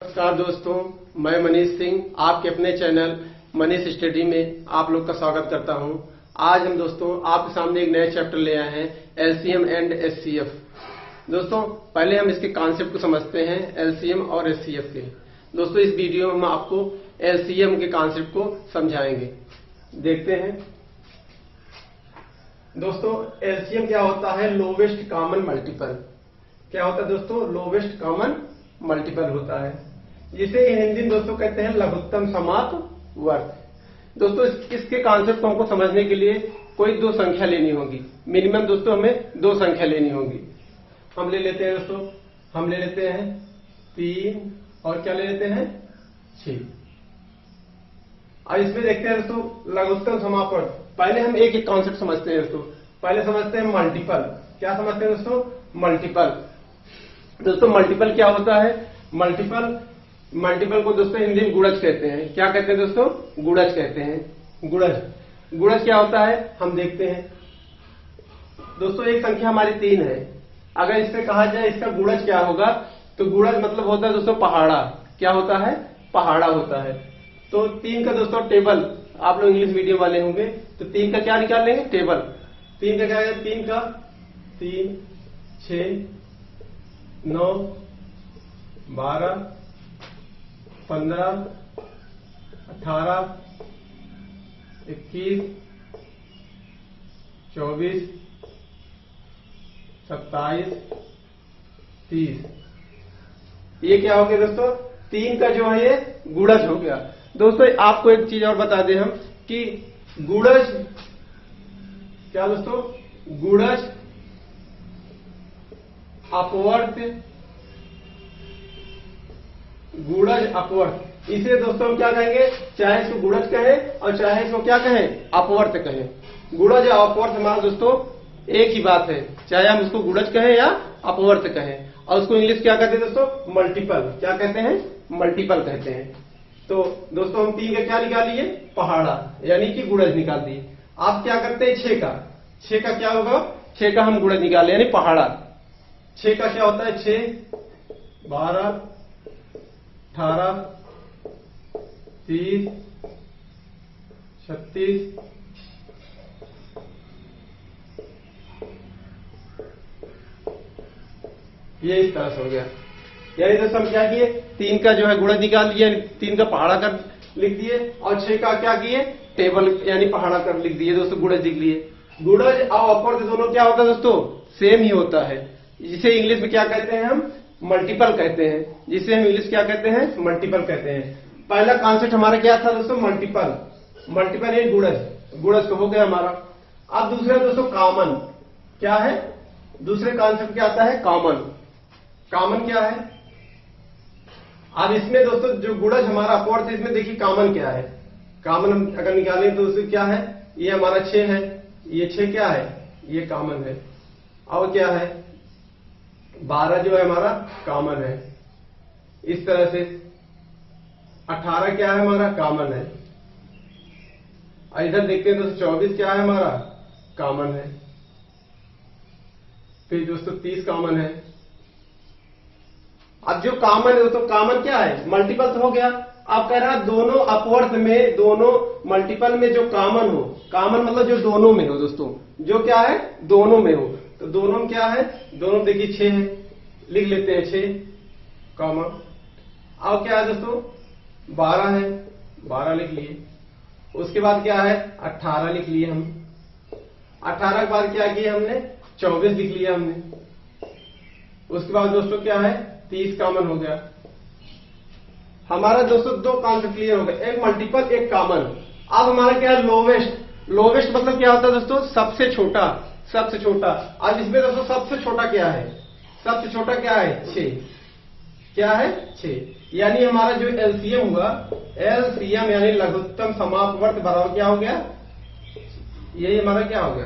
नमस्कार दोस्तों, मैं मनीष सिंह आपके अपने चैनल मनीष स्टडी में आप लोग का स्वागत करता हूं। आज हम दोस्तों आपके सामने एक नया चैप्टर ले आए हैं, एलसीएम एंड एचसीएफ। दोस्तों पहले हम इसके कॉन्सेप्ट को समझते हैं, एलसीएम और एचसीएफ के। दोस्तों इस वीडियो में हम आपको एलसीएम के कॉन्सेप्ट को समझाएंगे। देखते हैं दोस्तों, एलसीएम क्या होता है? Lowest common multiple. क्या होता है दोस्तों? लोवेस्ट कॉमन मल्टीपल होता है, जिसे हिंदी में दोस्तों कहते हैं लघुत्तम समाप्त वर्ग। दोस्तों इसके कॉन्सेप्ट को हमको समझने के लिए कोई दो संख्या लेनी होगी। मिनिमम दोस्तों हमें दो संख्या लेनी होगी। हम ले लेते हैं दोस्तों, हम ले लेते हैं 3 और क्या ले लेते हैं 6। अब इसमें देखते हैं दोस्तों लघुत्तम समाप्त वर्ग। पहले हम एक एक कॉन्सेप्ट समझते हैं दोस्तों। पहले समझते हैं मल्टीपल। क्या समझते हैं दोस्तों? मल्टीपल। दोस्तों मल्टीपल क्या होता है? मल्टीपल को दोस्तों हिंदी में गुणज कहते हैं। क्या कहते हैं दोस्तों? गुणज कहते हैं। गुणज क्या होता है हम देखते हैं। दोस्तों एक संख्या हमारी 3 है। अगर इससे कहा जाए इसका गुणज क्या होगा, तो गुणज मतलब होता है दोस्तों पहाड़ा। क्या होता है? पहाड़ा होता है। तो 3 का दोस्तों टेबल, आप लोग इंग्लिश मीडियम वाले होंगे तो 3 का क्या निकाल लेंगे? टेबल। 3 का क्या है? 3 का 3 6 9 12 15 18 21 24 27 30। ये क्या हो गया दोस्तों? 3 का जो है ये गुणज हो गया। दोस्तों आपको एक चीज और बता दें हम कि गुणज क्या दोस्तों? गुणज अपवर्त, गुणज अपवर्त। इसे दोस्तों हम क्या कहेंगे? चाहे इसको गुणज कहें और चाहे इसको क्या कहें? अपवर्त कहें। गुणज या अपवर्त हमारा दोस्तों एक ही बात है, चाहे हम उसको गुणज कहें या अपवर्त कहें। और उसको इंग्लिश क्या कहते हैं दोस्तों? मल्टीपल। क्या कहते हैं? मल्टीपल कहते हैं। तो दोस्तों हम 3 का क्या निकाल लिए? पहाड़ा, यानी कि गुणज निकाल दिए। आप क्या करते हैं? 6 का क्या होगा? 6 का हम गुणज निकाले यानी पहाड़ा। 6 का क्या होता है? 6 12 18 30 36 ये इस तरह से हो गया। यानी दोस्तों हम क्या किए? 3 का जो है गुणज निकाल दिया, 3 का पहाड़ा कर लिख दिए, और 6 का क्या किए? टेबल यानी पहाड़ा कर लिख दिए दोस्तों, गुणज लिख लिए। गुणज और अपवर्त दोनों क्या होता है दोस्तों? सेम ही होता है, जिसे इंग्लिश में क्या कहते हैं हम? मल्टीपल कहते हैं। जिसे हम इंग्लिश क्या कहते हैं? मल्टीपल कहते हैं। पहला कॉन्सेप्ट हमारा क्या था दोस्तों? मल्टीपल। मल्टीपल यानी गुणज। गुणज तो हो गया हमारा। अब दूसरा दोस्तों कॉमन। क्या है? दूसरे कॉन्सेप्ट क्या आता है? कॉमन। कॉमन क्या है? अब इसमें दोस्तों जो गुणज हमारा अपवर्त है, इसमें देखिए कॉमन क्या है। कॉमन हम अगर निकालें तो उसमें क्या है? ये हमारा 6 है, ये 6 क्या है? ये कॉमन है। और क्या है? 12 जो है हमारा कॉमन है। इस तरह से 18 क्या है? हमारा कॉमन है। और इधर देखते हैं दोस्तों 24 क्या है? हमारा कॉमन है। फिर दोस्तों 30 कॉमन है। अब जो कॉमन है दोस्तों, कॉमन क्या है? मल्टीपल तो हो गया। आप कह रहा है दोनों अपवर्त में, दोनों मल्टीपल में जो कॉमन हो, कॉमन मतलब जो दोनों में हो दोस्तों, जो क्या है? दोनों में हो। तो दोनों में क्या है? दोनों देखिए 6 है, लिख लेते हैं 6 कॉमा। अब क्या है दोस्तों? 12 है, 12 लिख लिए। उसके बाद क्या है? 18 लिख लिए हम। 18 के बाद क्या किया हमने? 24 लिख लिया हमने। उसके बाद दोस्तों क्या है? 30 कॉमन हो गया। हमारा दोस्तों दो कॉन्सेप्ट क्लियर हो गए, एक मल्टीपल एक कॉमन। अब हमारा क्या है? लोवेस्ट। लोवेस्ट मतलब क्या होता है दोस्तों? सबसे छोटा। सबसे छोटा। अब इसमें दोस्तों सबसे छोटा क्या है? सबसे छोटा क्या है? 6। क्या है? 6। यानी हमारा जो एलसीएम हुआ, एलसीएम यानी लघुत्तम समाप्त वर्ग बराबर क्या हो गया? यही हमारा क्या हो गया?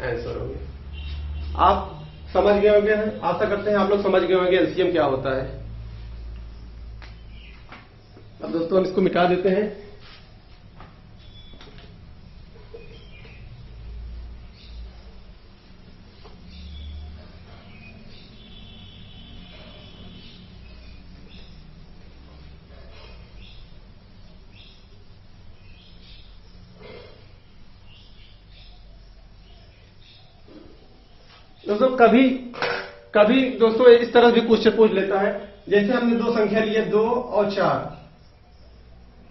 आंसर हो गया। आप समझ गए होंगे, आशा करते हैं आप लोग समझ गए होंगे एलसीएम क्या होता है। अब दोस्तों हम इसको मिटा देते हैं। दोस्तों कभी कभी दोस्तों इस तरह भी क्वेश्चन पूछ लेता है, जैसे हमने दो संख्या ली है 2 और 4,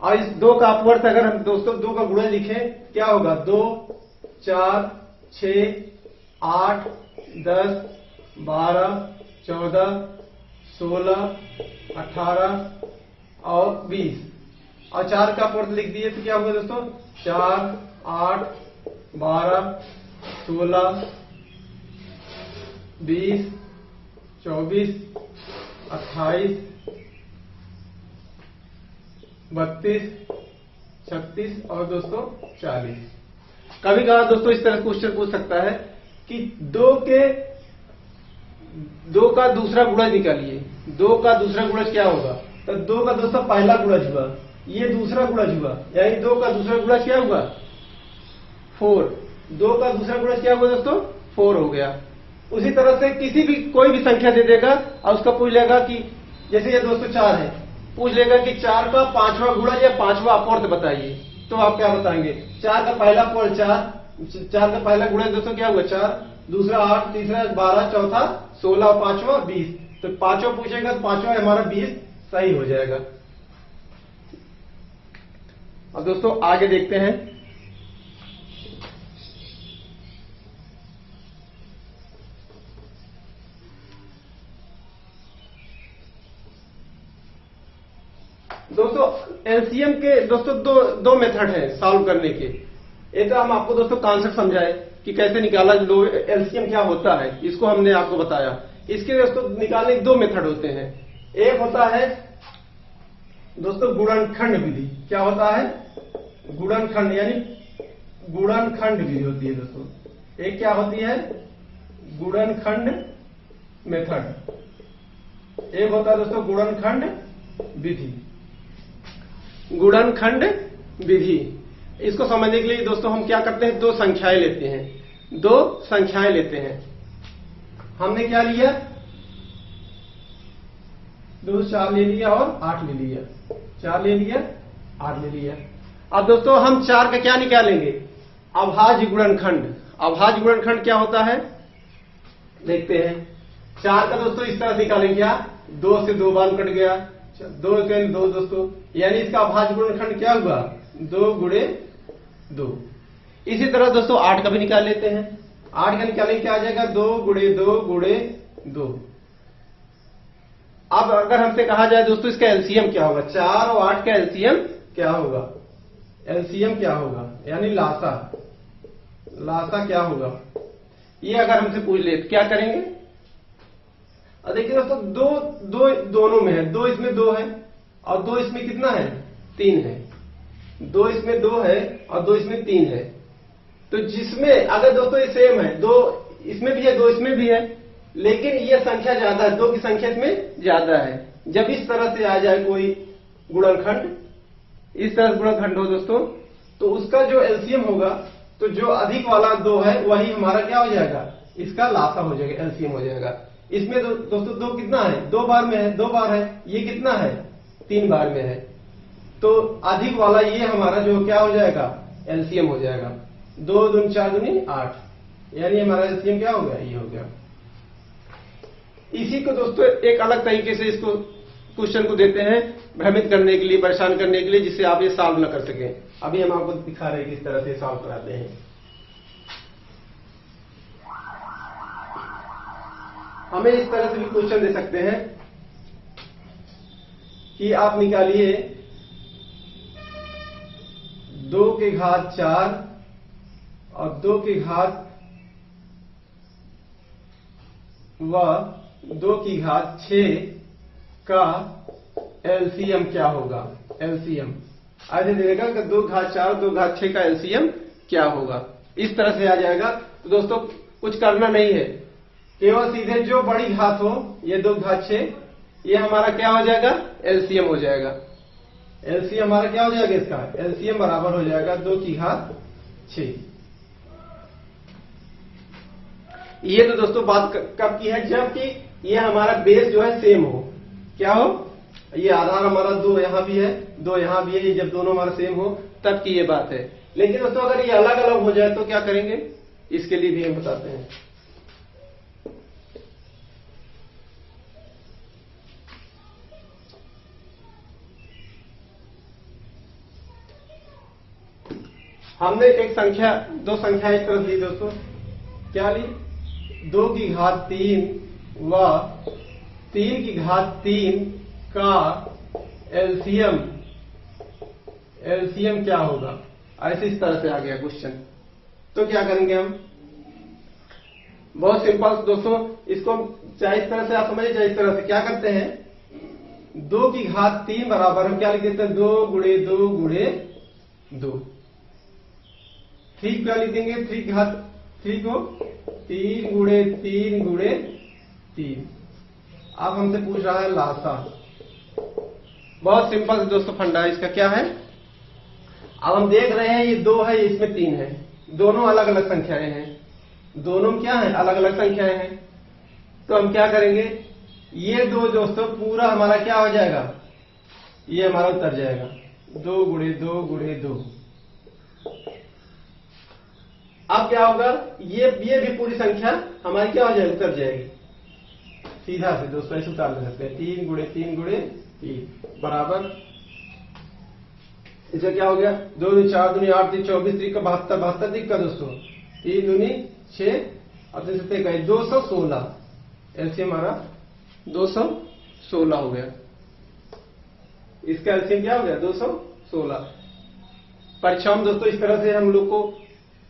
और इस 2 का अपवर्थ अगर हम दोस्तों 2 का गुणा लिखें क्या होगा, 2 4 6 8 10 12 14 16 18 और 20, और 4 का अपवर्थ लिख दिए तो क्या होगा दोस्तों, 4 8 12 16 20 24 28 32 36 और दोस्तों 40। कभी कभार दोस्तों इस तरह क्वेश्चन पूछ सकता है कि 2 का दूसरा गुणज निकालिए, 2 का दूसरा गुणज क्या होगा, तो 2 का दोस्तों पहला गुणज हुआ, ये दूसरा गुणज हुआ, यानी 2 का दूसरा गुणज क्या हुआ, 4। 2 का दूसरा गुणज क्या हुआ दोस्तों, 4 हो गया। उसी तरह से किसी भी कोई भी संख्या दे देगा और उसका पूछ लेगा कि जैसे ये दोस्तों 4 है, पूछ लेगा कि 4 का 5वां गुणज या 5वां अपवर्त बताइए, तो आप क्या बताएंगे, 4 का पहला अपवर्त 4 का पहला गुणज दोस्तों क्या हुआ 4, दूसरा 8, तीसरा 12, चौथा 16 और 5वां 20, तो 5वां पूछेगा तो 5वां हमारा 20 सही हो जाएगा। अब दोस्तों आगे देखते हैं, दोस्तों एलसीएम के दोस्तों दो मेथड हैं सॉल्व करने के। एक हम आपको दोस्तों कॉन्सेप्ट समझाए कि कैसे निकाला एलसीएम क्या होता है, इसको हमने आपको बताया। इसके दोस्तों निकालने के 2 मेथड होते हैं। एक होता है दोस्तों गुणनखंड विधि। क्या होता है, गुणनखंड, यानी गुणनखंड विधि होती है दोस्तों। एक क्या होती है, गुणनखंड मेथड। एक होता है दोस्तों गुणनखंड विधि। गुणनखंड विधि, इसको समझने के लिए दोस्तों हम क्या करते हैं, 2 संख्याएं लेते हैं। 2 संख्याएं लेते हैं। हमने क्या लिया, 2 4 ले लिया और 8 ले लिया, 4 ले लिया 8 ले लिया। अब दोस्तों हम 4 का क्या निकालेंगे, अभाज्य गुणनखंड। अभाज्य गुणनखंड क्या होता है देखते हैं। 4 का दोस्तों इस तरह निकालेंगे, क्या 2 से 2 बार कट गया, 2 के 2 दोस्तों, यानी इसका अभाज्य गुणनखंड क्या हुआ, 2 गुणे 2। इसी तरह दोस्तों 8 का भी निकाल लेते हैं। 8 का निकालेंगे क्या आ जाएगा, 2 गुणे 2 गुणे 2। अब अगर हमसे कहा जाए दोस्तों इसका एलसीएम क्या होगा, 4 और 8 का एलसीएम क्या होगा, एलसीएम क्या होगा, यानी लासा, लासा क्या होगा, ये अगर हमसे पूछ ले तो क्या करेंगे। और देखिए दोस्तों दोनों में है, 2 इसमें 2 है और 2 इसमें कितना है, 3 है। 2 इसमें 2 है और 2 इसमें 3 है। तो जिसमें अगर दोस्तों ये सेम है, 2 इसमें भी है 2 इसमें भी है, लेकिन ये संख्या ज्यादा है, 2 की संख्या इसमें ज्यादा है। जब इस तरह से आ जाए कोई गुणनखंड, इस तरह से गुणनखंड हो दोस्तों, तो उसका जो एलसीएम होगा, तो जो अधिक वाला 2 है वही हमारा क्या हो जाएगा, इसका लासा हो जाएगा, एलसीएम हो जाएगा। इसमें दोस्तों 2 कितना है, 2 बार में है, 2 बार है, ये कितना है 3 बार में है, तो अधिक वाला ये हमारा जो क्या हो जाएगा, एलसीएम हो जाएगा। 2 दूनी 4 दूनी 8, यानी हमारा एलसीएम क्या हो गया, ये हो गया। इसी को दोस्तों एक अलग तरीके से इसको क्वेश्चन को देते हैं भ्रमित करने के लिए, परेशान करने के लिए, जिससे आप ये सॉल्व न कर सकें। अभी हम आपको दिखा रहे हैं किस तरह से सॉल्व कराते हैं। हमें इस तरह से भी क्वेश्चन दे सकते हैं कि आप निकालिए 2 की घात 4 और 2 की घात व 2 की घात 6 का एलसीएम क्या होगा, एलसीएम ऐसे देगा कि 2 घात 4 2 घात 6 का एलसीएम क्या होगा। इस तरह से आ जाएगा। तो दोस्तों कुछ करना नहीं है, केवल सीधे जो बड़ी घात हो, ये 2 घात 6, ये हमारा क्या हो जाएगा, एलसीएम हो जाएगा। एलसीएम हमारा क्या हो जाएगा, इसका एलसीएम बराबर हो जाएगा 2 की घात 6। ये तो दोस्तों बात कब की है, जबकि ये हमारा बेस जो है सेम हो। क्या हो, ये आधार हमारा 2 यहां भी है 2 यहां भी है, ये जब दोनों हमारा सेम हो तब की ये बात है। लेकिन दोस्तों अगर ये अलग अलग हो जाए तो क्या करेंगे, इसके लिए भी हम बताते हैं। हमने एक संख्या, दो संख्या इस तरह ली दोस्तों, क्या ली, 2 की घात 3 व 3 की घात 3 का एलसीएम क्या होगा, ऐसे इस तरह से आ गया क्वेश्चन। तो क्या करेंगे हम, बहुत सिंपल दोस्तों, इसको चाहे इस तरह से आप समझिए, चाहे इस तरह से क्या करते हैं, 2 की घात 3 बराबर हम क्या लिख देते हैं, 2 गुणे 2 गुणे 2। 3 क्या लिख देंगे, 3 की घात 3 को 3 गुणे 3 गुणे 3। अब हमसे पूछ रहा है लासा। बहुत सिंपल दोस्तों फंडा इसका क्या है, अब हम देख रहे हैं ये 2 है, इसमें 3 है, दोनों अलग अलग संख्याएं हैं, दोनों में क्या है, अलग अलग संख्याएं हैं। तो हम क्या करेंगे, ये 2 दोस्तों पूरा हमारा क्या हो जाएगा, ये हमारा उतर जाएगा, 2 गुणे 2 गुणे 2। अब क्या होगा, ये भी पूरी संख्या हमारी क्या हो जाएगी, उतर जाएगी। सीधा से दोस्तों ऐसे उतार ले सकते हैं, 3 गुणे 3 गुणे 3 बराबर, इसे क्या हो गया, 2 दूनी 4 दूनी 8 3 24 3 का 72 72 3 का दोस्तों 3 दूनी 6 और 3 7 का 216। एलसीएम हमारा 216 हो गया, इसका एलसीएम क्या हो गया, 216। परीक्षाओं में दोस्तों इस तरह से हम लोग को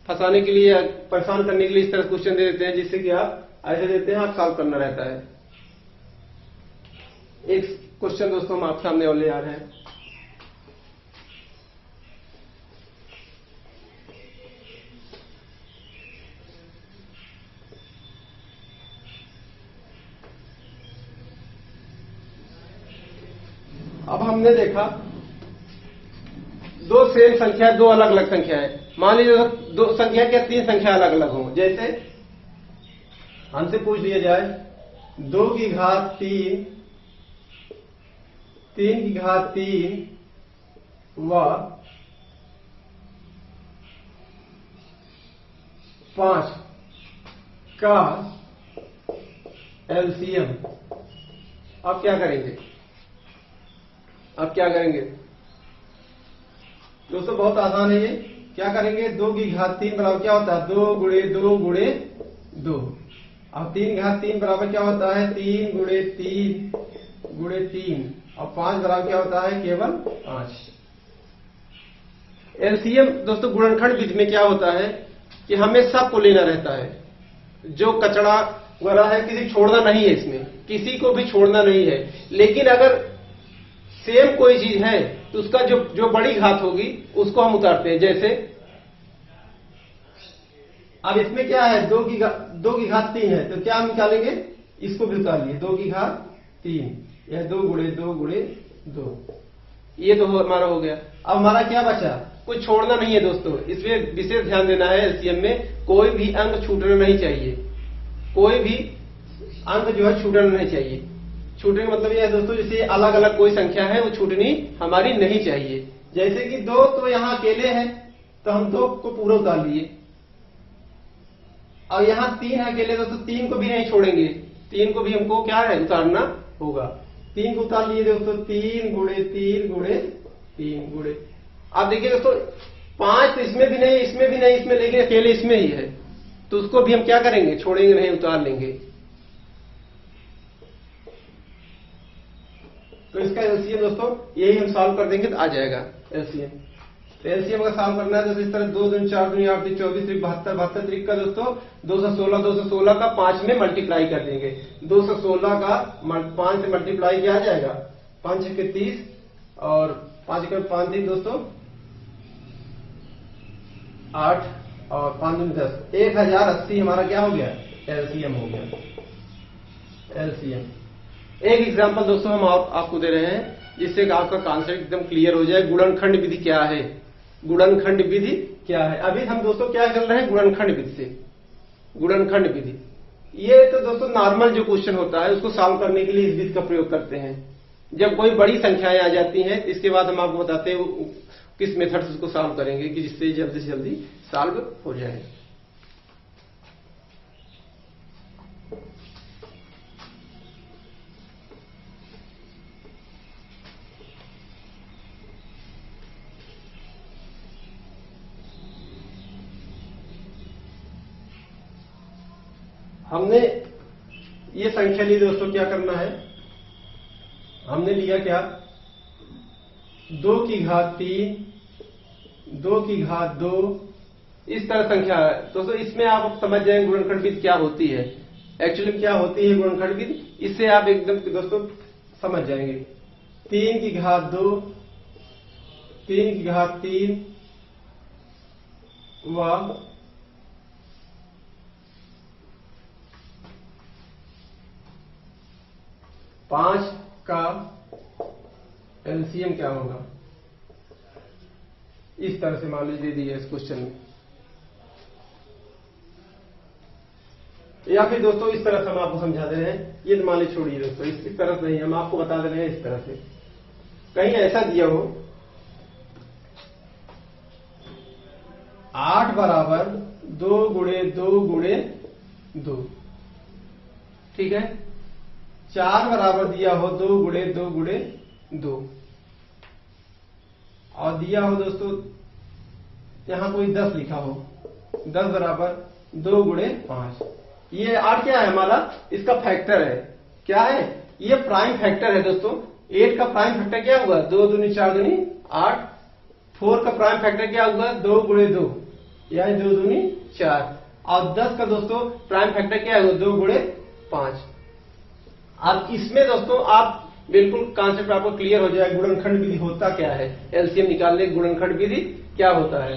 फंसाने के लिए, परेशान करने के लिए इस तरह क्वेश्चन दे देते हैं, जिससे कि आप ऐसे देते हैं, आप सॉल्व करना रहता है। एक क्वेश्चन दोस्तों हम आप सामने और ले आ रहे हैं। अब हमने देखा दो सेम संख्या, दो अलग अलग संख्या है, मान लीजिए दो संख्या क्या, 3 संख्या अलग अलग हो। जैसे हमसे पूछ लिया जाए 2 की घात 3 3 की घात 3 व 5 का एलसीएम। अब क्या करेंगे, अब क्या करेंगे दोस्तों, बहुत आसान है ये। क्या करेंगे, 2 की घात 3 बराबर क्या होता है, 2 गुणे 2 गुणे 2। अब 3 की घात 3 बराबर क्या होता है, 3 गुणे 3 गुणे 3 और 5 बराबर क्या होता है, केवल 5। एलसीएम दोस्तों गुणनखंड विधि में क्या होता है कि हमें सबको लेना रहता है, जो कचड़ा वगैरह है किसी छोड़ना नहीं है, इसमें किसी को भी छोड़ना नहीं है। लेकिन अगर सेम कोई चीज है तो उसका जो बड़ी घात होगी उसको हम उतारते हैं। जैसे अब इसमें क्या है, 2 की घात 3 है, तो क्या हम निकालेंगे, इसको भी उतार लिए, 2 की घात 3, यह 2 गुणे 2 गुणे 2, ये तो हमारा हो गया। अब हमारा क्या बचा, कुछ छोड़ना नहीं है दोस्तों, इसमें विशेष ध्यान देना है। एलसीएम में कोई भी अंक छूटना नहीं चाहिए, कोई भी अंक जो है छूटना नहीं चाहिए। छूटने का मतलब यह है दोस्तों, जैसे अलग अलग कोई संख्या है वो छूटनी हमारी नहीं चाहिए। जैसे कि 2 तो यहां अकेले हैं तो हम 2 को पूरा उतार लिए, और यहां 3 है अकेले दोस्तों, 3 को भी नहीं छोड़ेंगे, 3 को भी हमको क्या है, उतारना होगा। 3 को उतार लिए दोस्तों, 3 गुणे 3 गुणे 3 गुणे। आप देखिए दोस्तों 5 तो इसमें भी नहीं, इसमें भी नहीं, इसमें, लेकिन अकेले इसमें ही है, तो उसको भी हम क्या करेंगे, छोड़ेंगे नहीं, उतार लेंगे। तो इसका एलसीएम दोस्तों यही हम सॉल्व कर देंगे तो आ जाएगा एलसीएम। तो एलसीएम का सॉल्व करना है तो इस तरह 2 दूनी 4 दूनी 8 दूनी 24 3 72 72 3 का दोस्तों 216 का 5 में मल्टीप्लाई कर देंगे। 216 का 5 से मल्टीप्लाई किया जाएगा, 5 के 30 और 5 के 5 दिन दोस्तों 8 और 5 दूनी 10, 1080 हमारा क्या हो गया, एलसीएम हो गया, एलसीएम। एक एग्जांपल दोस्तों हम आपको दे रहे हैं, जिससे कि आपका कॉन्सेप्ट एकदम क्लियर हो जाए। गुणनखंड विधि क्या है, गुणनखंड विधि क्या है। अभी हम दोस्तों क्या चल रहे हैं, गुणनखंड विधि से। गुणनखंड विधि ये तो दोस्तों नॉर्मल जो क्वेश्चन होता है उसको सॉल्व करने के लिए इस विधि का प्रयोग करते हैं। जब कोई बड़ी संख्याएं आ जाती हैं, इसके बाद हम आपको बताते हैं किस मेथड से उसको सॉल्व करेंगे कि जिससे जल्दी से जल्दी सॉल्व हो जाए। हमने ये संख्या ली दोस्तों, क्या करना है, हमने लिया क्या, 2 की घात 3, 2 की घात 2, इस तरह संख्या है दोस्तों। इसमें आप समझ जाएंगे गुणनखंड विधि क्या होती है, एक्चुअली क्या होती है गुणनखंड विधि, इससे आप एकदम दोस्तों समझ जाएंगे। 3 की घात 2, 3 की घात 3 व 5 का एलसीएम क्या होगा, इस तरह से मान लीजिए दिया इस क्वेश्चन में। या फिर दोस्तों इस तरह से हम आपको समझा दे रहे हैं, ये मान लीजिए छोड़िए दोस्तों, इस तरह से नहीं, हम आपको बता दे रहे हैं इस तरह से। कहीं ऐसा दिया हो 8 बराबर 2 गुणे 2 गुणे 2, ठीक है। 4 बराबर दिया हो 2 गुणे 2 गुणे 2, और दिया हो दोस्तों यहां कोई 10 लिखा हो, 10 बराबर 2 गुणे 5। ये 8 क्या है हमारा, इसका फैक्टर है, क्या है, ये प्राइम फैक्टर है दोस्तों। 8 का प्राइम फैक्टर क्या हुआ, 2 दूनी 4 दूनी 8। 4 का प्राइम फैक्टर क्या हुआ, 2 गुणे 2 यानी 2 दूनी 4। और 10 का दोस्तों प्राइम फैक्टर क्या हुआ, 2 गुणे 5। अब इसमें दोस्तों आप बिल्कुल कॉन्सेप्ट आपको क्लियर हो जाएगा, गुणनखंड विधि होता क्या है, एलसीएम निकालने की गुणनखंड विधि क्या होता है,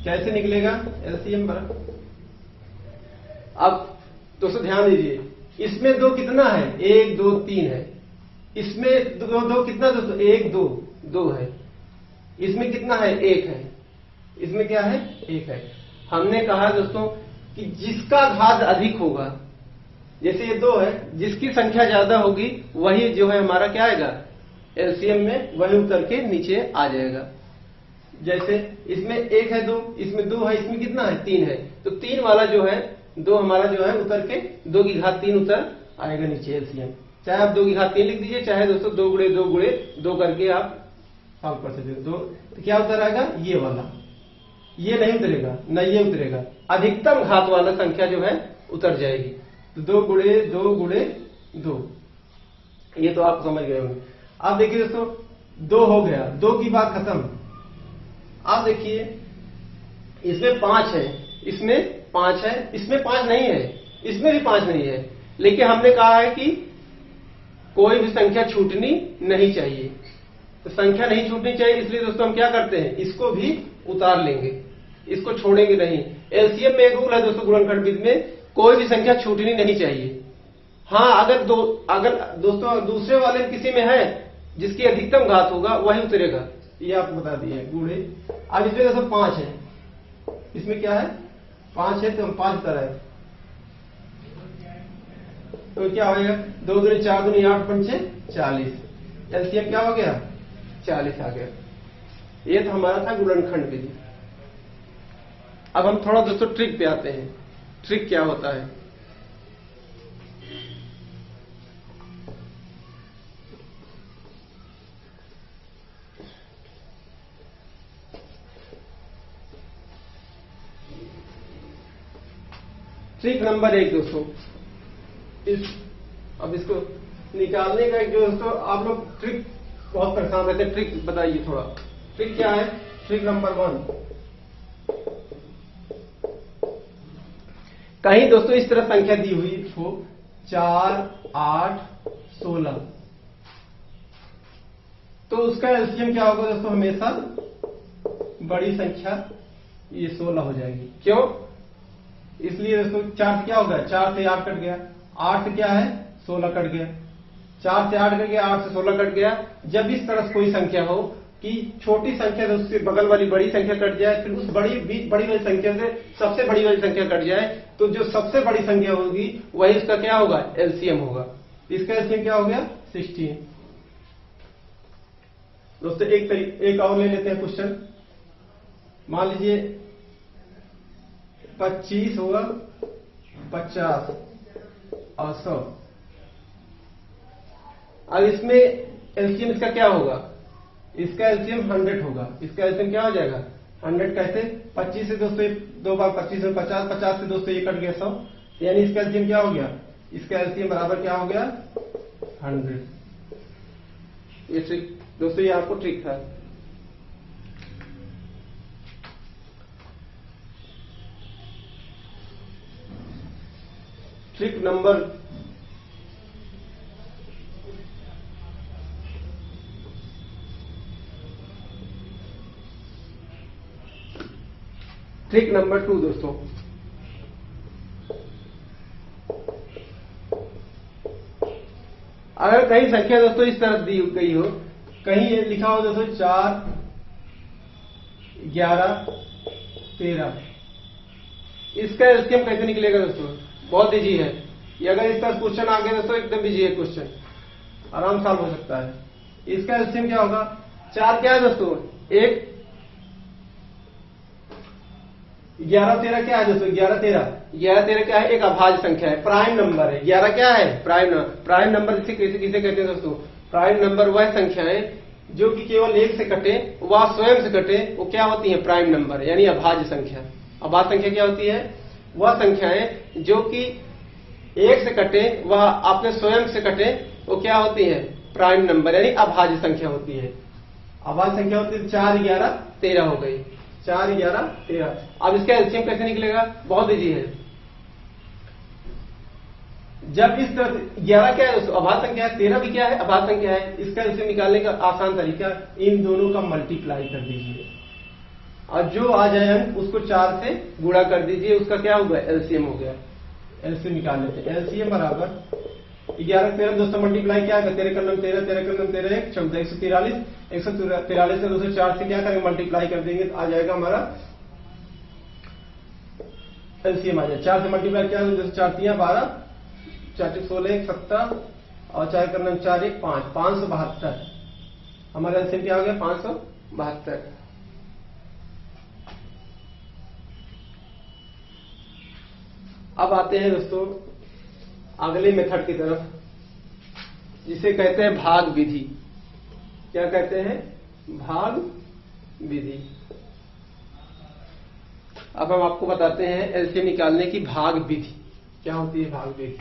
कैसे निकलेगा एलसीएम बराबर। अब दोस्तों ध्यान दीजिए, इसमें 2 कितना है, 1 2 3 है, इसमें 2 कितना दोस्तों, 1 2 2 है, इसमें कितना है, 1 है, इसमें क्या है, 1 है। हमने कहा दोस्तों कि जिसका घात अधिक होगा, जैसे ये 2 है, जिसकी संख्या ज्यादा होगी वही जो है हमारा क्या आएगा एलसीएम में, वही उतर के नीचे आ जाएगा। जैसे इसमें 1 है 2, इसमें 2 है, इसमें कितना है, 3 है, तो 3 वाला जो है 2 हमारा जो है उतर के 2 की घात 3 उतर आएगा नीचे एलसीएम। चाहे आप 2 की घात 3 लिख दीजिए, चाहे दोस्तों 2 गुणे 2 गुणे 2 करके आप सॉल्व कर सकते हो। तो क्या उतर आएगा, ये वाला, ये नहीं उतरेगा, न ये उतरेगा, अधिकतम घात वाला संख्या जो है उतर जाएगी। तो 2 गुणे 2 गुणे 2, ये तो आप समझ गए होंगे। अब देखिए दोस्तों 2 हो गया, 2 की बात खत्म। आप देखिए इसमें 5 है, इसमें 5 है, इसमें 5 नहीं है, इसमें भी 5 नहीं है, लेकिन हमने कहा है कि कोई भी संख्या छूटनी नहीं चाहिए, तो संख्या नहीं छूटनी चाहिए, इसलिए दोस्तों हम क्या करते हैं, इसको भी उतार लेंगे, इसको छोड़ेंगे नहीं। एलसीएम में एक रूल है दोस्तों गुणनखंड विधि में, कोई भी संख्या छूटनी नहीं चाहिए। हाँ अगर दोस्तों दूसरे वाले में किसी में है जिसकी अधिकतम घात होगा वही उतरेगा, ये आपको बता दिया है गुणे। अब इसमें दोस्तों 5 है, इसमें क्या है 5 है, तो हम 5 उतर आए, तो क्या होगा 2 दूनी 4 दूनी 8 पंचे 40, एलसीएम क्या हो गया 40 आ गया। ये तो हमारा था गुणनखंड विधि। अब हम थोड़ा दोस्तों ट्रिक पे आते हैं, ट्रिक क्या होता है। ट्रिक नंबर 1 दोस्तों, अब इसको निकालने का जो दोस्तों आप लोग ट्रिक बहुत परेशान रहते हैं, ट्रिक बताइए थोड़ा। ट्रिक क्या है, ट्रिक नंबर 1, कहीं दोस्तों इस तरह संख्या दी हुई हो 4 8 16, तो उसका एलसीएम क्या होगा दोस्तों, हमेशा बड़ी संख्या ये 16 हो जाएगी। क्यों, इसलिए दोस्तों 4 से क्या होगा, 4 से 8 कट गया, 8 से क्या है 16 कट गया, 4 से 8 कट गया, 8 से 16 कट गया। जब इस तरह कोई संख्या हो कि छोटी संख्या से उससे बगल वाली बड़ी संख्या कट जाए, फिर उस बड़ी वाली संख्या से सबसे बड़ी वाली संख्या कट जाए, तो जो सबसे बड़ी संख्या होगी वही उसका क्या होगा एलसीएम होगा। इसका एलसीएम क्या हो गया 16। दोस्तों एक और ले लेते हैं क्वेश्चन। मान लीजिए 25 होगा 50 और 100। अब इसमें एलसीएम इसका क्या होगा, इसका एलसीएम 100 होगा। इसका एलसीएम क्या हो जाएगा 100। कैसे, 25 से दोस्तों 2 बार 25 में 50, 50 से दोस्तों ये कट गया 100, यानी इसका एलसीएम क्या हो गया, इसका एलसीएम बराबर क्या हो गया 100। ये ट्रिक दोस्तों, ये आपको ट्रिक था। ट्रिक नंबर ट्रिक नंबर 2 दोस्तों, अगर कहीं संख्या दोस्तों इस तरफ दी गई हो, कहीं ये लिखा हो दोस्तों 4, 11, 13, इसका एलसीएम कैसे निकलेगा दोस्तों, बहुत इजी है ये। अगर इस तरह क्वेश्चन आ गया दोस्तों, एकदम इजी है क्वेश्चन, आराम सॉल्व हो सकता है। इसका एलसीएम क्या होगा, 4 क्या है दोस्तों 1, 11, 13 क्या है दोस्तों 11, 13 क्या है, एक अभाज्य संख्या है, प्राइम नंबर है। 11 क्या है, प्राइम नंबर किसे कहते हैं दोस्तों, प्राइम नंबर वह संख्याएं जो कि केवल 1 से कटे, वह स्वयं से कटे, वो क्या होती है प्राइम नंबर, यानी अभाज्य संख्या। अभाज्य संख्या क्या होती है, वह संख्याएं जो कि 1 से कटे, वह अपने स्वयं से कटे, वो क्या होती है प्राइम नंबर, यानी अभाज्य संख्या होती है। अभाज्य संख्या होती है 4, 11, 13 हो गई, 4, 11, 13। अब इसका एलसीएम कैसे निकलेगा, बहुत इजी है। जब इस तरह 11 क्या है अभाज्य संख्या है, 13 भी क्या है अभाज्य संख्या है, इसका एलसीएम निकालने का आसान तरीका, इन दोनों का मल्टीप्लाई कर दीजिए और जो आ जाए अंक उसको 4 से गुणा कर दीजिए, उसका क्या होगा एलसीएम हो गया। एलसीएम निकाल लेते हैं, एलसीएम बराबर 11, 13 दोस्तों मल्टीप्लाई क्या है, 13 कलम 13, 13 कलम 13, 1 14, 143, 143 से दोस्तों 4 से क्या करेंगे मल्टीप्लाई कर देंगे, आ जाएगा हमारा एलसीएम आ जाए। 4 से मल्टीप्लाई क्या है, 4 3 12, 4 16, 1 17 और 4 कलम 4 1 5, 572। हमारा एलसीएम क्या हो गया 572। अब आते हैं दोस्तों अगले मेथड की तरफ, जिसे कहते हैं भाग विधि। क्या कहते हैं, भाग विधि। अब हम आपको बताते हैं एलसीएम निकालने की भाग विधि क्या होती है। भाग विधि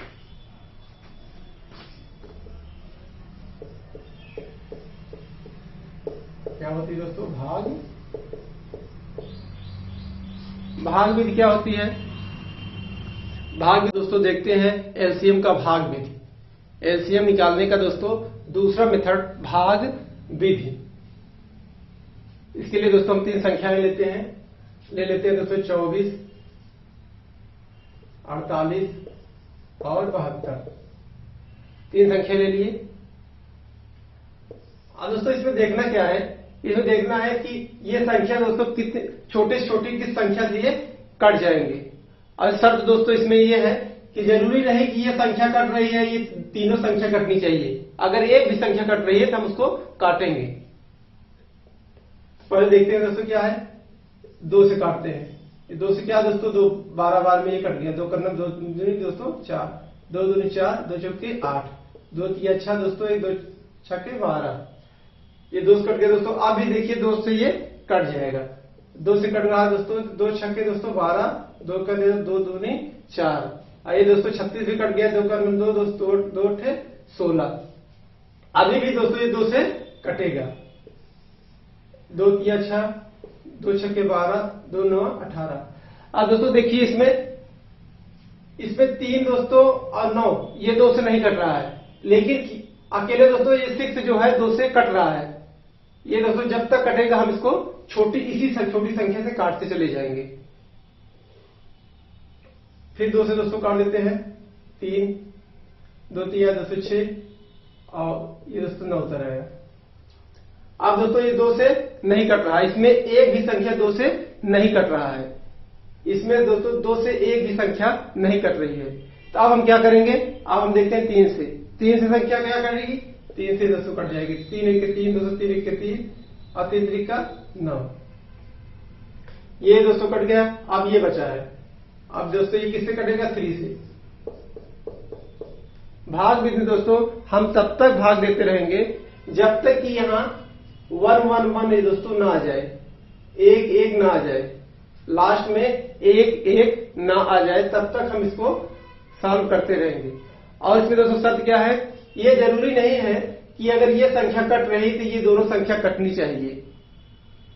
क्या होती है दोस्तों, भाग विधि क्या होती है। भाग विधि दोस्तों देखते हैं एलसीएम का भाग विधि। एलसीएम निकालने का दोस्तों दूसरा मेथड भाग विधि। इसके लिए दोस्तों हम 3 संख्याएं लेते हैं दोस्तों 24, 48 और 72। 3 संख्या ले लिए। अब दोस्तों इसमें देखना क्या है, इसमें देखना है कि ये संख्या दोस्तों कितने छोटे से छोटी किस संख्या से ये कट जाएंगे। और शर्त दोस्तों इसमें ये है कि जरूरी नहीं कि ये संख्या कट रही है, ये तीनों संख्या कटनी चाहिए। अगर एक भी संख्या कट रही है तो हम उसको काटेंगे। पहले देखते हैं दोस्तों क्या है, 2 से काटते हैं। 2 से क्या दोस्तों, 2 12 बार में ये कट गया। 2 करना 2 दोस्तों 4, 2 दूनी 4, 2 चौके 8, 2 3 अच्छा दोस्तों 1 2 छक्के 12। ये 2 से कट गया दोस्तों। अब भी देखिए 2 से ये कट जाएगा। 2 से कट रहा है दोस्तों, 2 छक्के दोस्तों 12, 2 का 2 दूनी 4। आइए दोस्तों 36 भी कट गया। 2 का 2 दोस्तों 2 ठे 16। अभी भी दोस्तों ये 2 से कटेगा। 2 किया 6, 2 छक्के 12, 2 9 18। अब दोस्तों देखिए इसमें 3 दोस्तों और 9 ये 2 से नहीं कट रहा है, लेकिन अकेले दोस्तों ये 6 जो है 2 से कट रहा है। ये दोस्तों जब तक कटेगा हम इसको इसी छोटी संख्या से काटते चले जाएंगे। फिर 2 से दोस्तों काट देते हैं 3, 2 3 दोस्तों 6 और ये दोस्तों 9 उतर आएगा। अब दोस्तों ये 2 से नहीं कट रहा है, इसमें एक भी संख्या 2 से नहीं कट रहा है। इसमें दोस्तों 2 से एक भी संख्या नहीं कट रही है। तो अब हम क्या करेंगे, अब हम देखते हैं 3 से संख्या क्या कटेगी, 3 से दोस्तों कट जाएगी। 3 1 3 दोस्तों 3 1 3 और 3 3 का 9। ये दोस्तों कट गया। अब ये बचा है। अब दोस्तों ये किससे कटेगा, 3 से। भाग विधि दोस्तों हम तब तक भाग देते रहेंगे जब तक कि यहां 1 1 1 ये दोस्तों ना आ जाए, 1 1 ना आ जाए, लास्ट में 1 1 ना आ जाए, तब तक हम इसको सॉल्व करते रहेंगे। और इसमें दोस्तों शर्त क्या है, ये जरूरी नहीं है कि अगर ये संख्या कट रही तो ये दोनों संख्या कटनी चाहिए,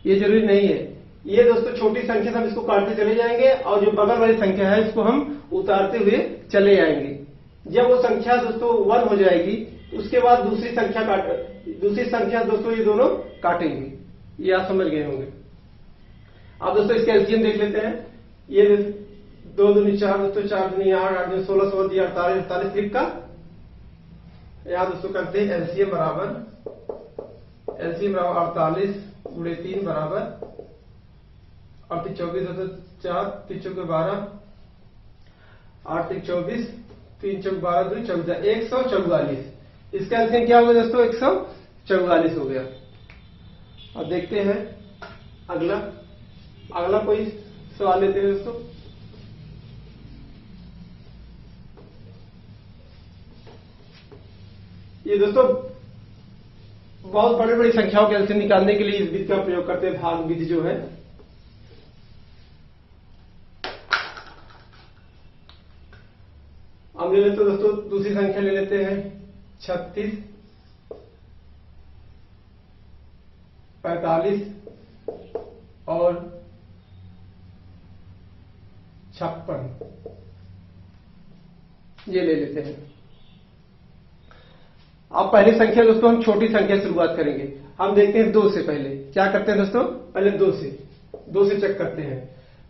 ये जरूरी नहीं है। ये दोस्तों छोटी संख्या से हम इसको काटते चले जाएंगे और जो बगल वाली संख्या है इसको हम उतारते हुए चले जाएंगे। जब वो संख्या दोस्तों 1 हो जाएगी उसके बाद दूसरी संख्या दोस्तों ये दोनों काटेंगे। ये आप समझ गए होंगे। अब दोस्तों इसके एलसीएम देख लेते हैं। ये 2 दूनी 4 दोस्तों, 4 दूनी 8, 8 दूनी 16, 16 दिया 48, 48 ट्रिक का। यहां दोस्तों करते हैं एलसीएम बराबर 48 गुणे 3 बराबर 8 24 दोस्तों 4 3 चौके 12 8 3 24 3 चौक 12 2 14 144। इसका एलसीएम क्या होगा दोस्तों, 144 हो गया। अब देखते हैं अगला कोई सवाल लेते हैं दोस्तों। ये दोस्तों बहुत बड़ी बड़ी संख्याओं के एलसीएम निकालने के लिए इस विधि का प्रयोग करते हैं, भाग विधि जो है। हम ले लेते दोस्तों दूसरी संख्या ले लेते हैं 36 45 और 56 ये ले लेते हैं। अब पहली संख्या दोस्तों हम छोटी संख्या से शुरुआत करेंगे। हम देखते हैं 2 से। पहले क्या करते हैं दोस्तों, पहले 2 से चेक करते हैं।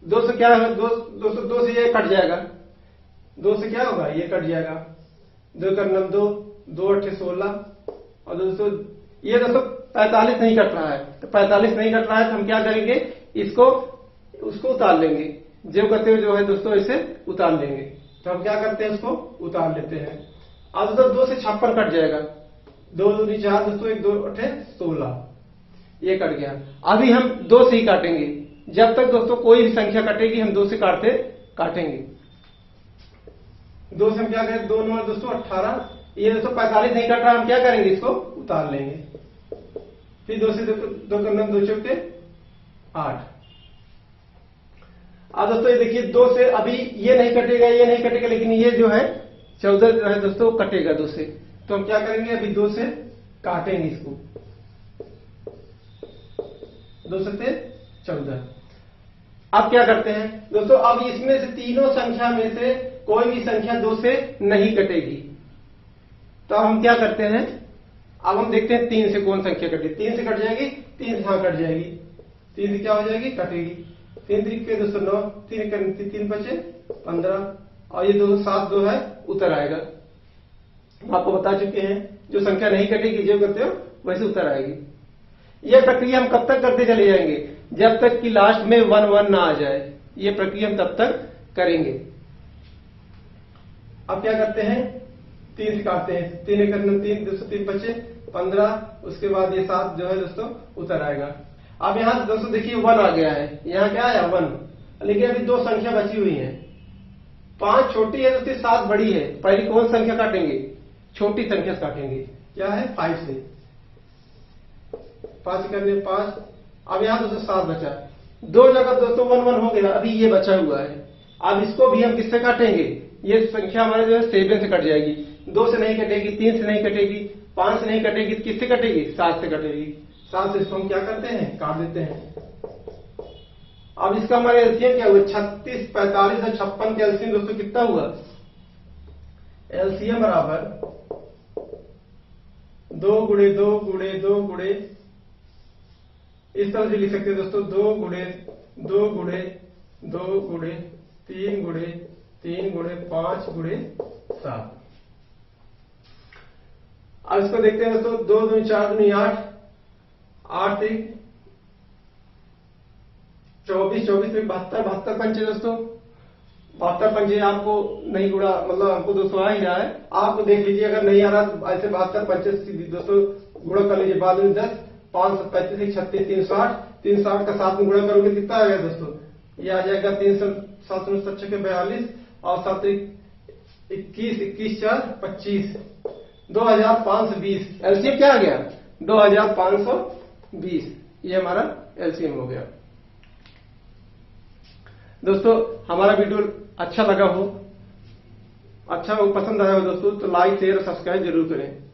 2 से क्या है दोस्तों, 2 से ये कट जाएगा। 2 से क्या होगा, ये कट जाएगा। 2 का 9 2 2 8 16 और दोस्तों ये दोस्तों 45 नहीं कट रहा है। तो 45 नहीं कट रहा है तो हम क्या करेंगे, उसको उतार लेंगे। जो करते हुए जो है दोस्तों इसे उतार लेंगे। तो हम क्या करते हैं, उसको उतार लेते हैं। अब दोस्तों 2 से 56 कट जाएगा। 2 दूनी 4 दोस्तों 1 2 8 16 ये कट गया। अभी हम 2 से ही काटेंगे। जब तक दोस्तों कोई भी संख्या कटेगी हम 2 से काटेंगे। 2 से हम क्या करें, 2 9 दोस्तों 18। ये दोस्तों 45 नहीं कट रहा, हम क्या करेंगे, इसको उतार लेंगे। फिर 2 से 2 का 9 2 चौके 8। अब दोस्तों ये देखिए 2 से अभी ये नहीं कटेगा, लेकिन ये जो है 14 जो है दोस्तों कटेगा 2 से। तो हम क्या करेंगे, अभी 2 से काटेंगे इसको। 2 से 14। अब क्या करते हैं दोस्तों, अब इसमें से तीनों संख्या में से कोई भी संख्या 2 से नहीं कटेगी। तो अब हम क्या करते हैं, अब हम देखते हैं 3 से कौन संख्या कटेगी। 3 से कट जाएगी, 3 से हाँ कट जाएगी। 3 से क्या हो जाएगी, कटेगी। 3 3 के दोस्तों 9, 3 बचे 15 और ये 2 7 2 है उतर आएगा। हम आपको बता चुके हैं जो संख्या नहीं कटेगी जो करते हो वैसे उतर आएगी। यह प्रक्रिया हम कब तक करते चले जाएंगे, जब तक कि लास्ट में 1 1 ना आ जाए। ये प्रक्रिया हम तब तक करेंगे। अब क्या करते हैं, 3 से काटते हैं। 3 1 3 दोस्तों 3 बचे 15। उसके बाद ये 7 जो है दोस्तों उतर आएगा। अब यहां दोस्तों देखिए 1 आ गया है, यहाँ क्या आया 1, लेकिन अभी 2 संख्या बची हुई है। 5 छोटी है दोस्तों, 7 बड़ी है। पहली कौन संख्या काटेंगे, छोटी संख्या से काटेंगे। क्या है 5 से। 5 करने 5। अब यहां दोस्तों 7 बचा। 2 जगह दोस्तों 1 1 हो गया, अभी ये बचा हुआ है। अब इसको भी हम किससे काटेंगे, ये संख्या हमारे जो है 7 से कट जाएगी। 2 से नहीं कटेगी, 3 से नहीं कटेगी, 5 से नहीं कटेगी, तो किससे कटेगी, 7 से कटेगी। 7 से इसको हम क्या करते हैं, काट देते हैं। अब इसका हमारे एलसीएम क्या हुआ, 36 45 और 56 के एलसीएम दोस्तों कितना हुआ, एलसीएम बराबर 2 गुणे 2 गुणे 2 गुणे, इस तरह से लिख सकते हैं दोस्तों, 2 गुणे 2 गुणे 2 गुणे 3 गुणे 3 गुणे 5 गुणे 7। अब इसको देखते हैं दोस्तों, 2 दूनी 4 दूनी 8 8 24 24 में 72 पंचे दोस्तों। 72 पंचे आपको नहीं गुणा, मतलब हमको 200 आ ही रहा है, आपको देख लीजिए। अगर नहीं आ रहा तो ऐसे 72 पंचे दोस्तों गुणा कर लीजिए। बाद में 10 5 35 36 360 360 का 7 में गुणा करोगे कितना आ गया दोस्तों, ये आ जाएगा 307 42 और 7 21 21 4 25 2520। एलसीएम क्या आ गया, 2520। ये हमारा एलसीएम हो गया। दोस्तों हमारा वीडियो अच्छा लगा हो अच्छा वो पसंद आया हो दोस्तों तो लाइक शेयर और सब्सक्राइब जरूर करें।